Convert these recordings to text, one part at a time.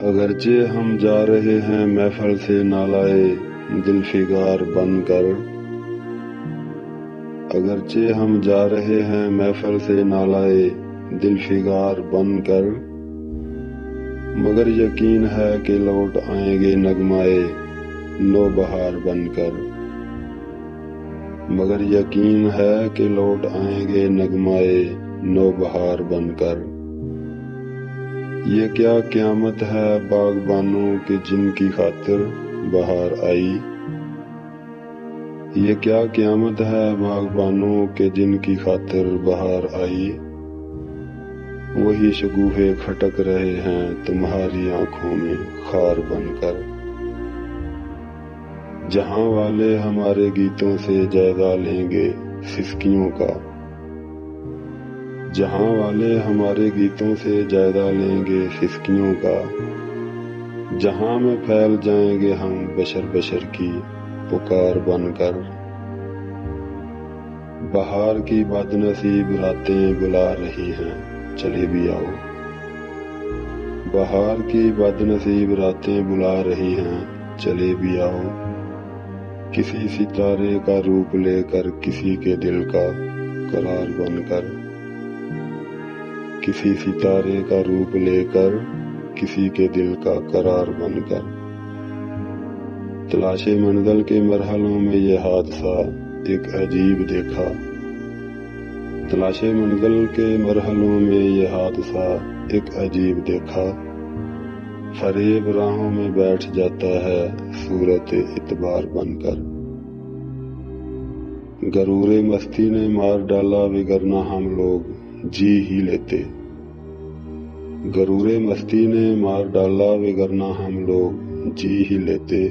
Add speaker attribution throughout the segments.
Speaker 1: اگرچہ ہم جا رہے ہیں محفل سے نالائے دل فگار بن کر، اگرچہ ہم جا رہے ہیں محفل سے نالائے دل فگار بن کر، مگر یقین ہے کہ لوٹ آئیں گے نغمائے نو بہار بن کر، مگر یقین ہے کہ لوٹ آئیں گے نغمائے نو بہار بن کر۔ یہ کیا قیامت ہے باغبانوں کے جن کی خاطر بہار آئی، یہ کیا قیامت ہے باغبانوں کے جن کی خاطر بہار آئی، وہی شگوفے کھٹک رہے ہیں تمہاری آنکھوں میں خار بن کر۔ جہاں والے ہمارے گیتوں سے جائزہ لیں گے سسکیوں کا، جہاں والے ہمارے گیتوں سے جائزہ لیں گے سسکیوں کا، جہاں میں پھیل جائیں گے ہم بشر بشر کی پکار بن کر۔ بہار کی بد نصیب راتیں بلا رہی ہیں چلے بھی آؤ، بہار کی بد نصیب راتیں بلا رہی ہیں چلے بھی آؤ، کسی ستارے کا روپ لے کر کسی کے دل کا قرار بن کر، کسی ستارے کا روپ لے کر کسی کے دل کا قرار بن کر۔ تلاش منزل کے مرحلوں میں یہ حادثہ ایک عجیب دیکھا، تلاش منزل کے مرحلوں میں یہ حادثہ ایک عجیب دیکھا، فریب راہوں میں بیٹھ جاتا ہے صورت اعتبار بن کر۔ غرور مستی نے مار ڈالا وگرنہ ہم لوگ جی ہی لیتے، غرور مستی نے مار ڈالا وگرنہ ہم لوگ جی ہی لیتے،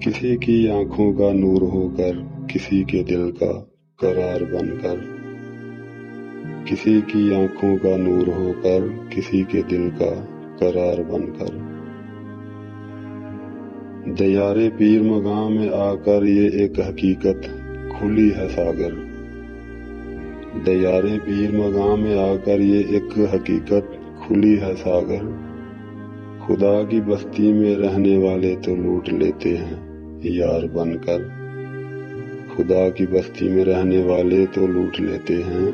Speaker 1: کسی کی آنکھوں کا نور ہو کر کسی کے دل کا قرار بن کر، کسی کی آنکھوں کا نور ہو کر کسی کے دل کا قرار بن کر۔ دیار پیر مغاں میں آ کر یہ ایک حقیقت کھلی ہے ساگر، دیار پیر مغاں میں آ کر یہ ایک حقیقت کھلی ہے ساگر، خدا کی بستی میں رہنے والے تو لوٹ لیتے ہیں یار بن کر، خدا کی بستی میں رہنے والے تو لوٹ لیتے ہیں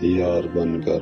Speaker 1: یار بن کر۔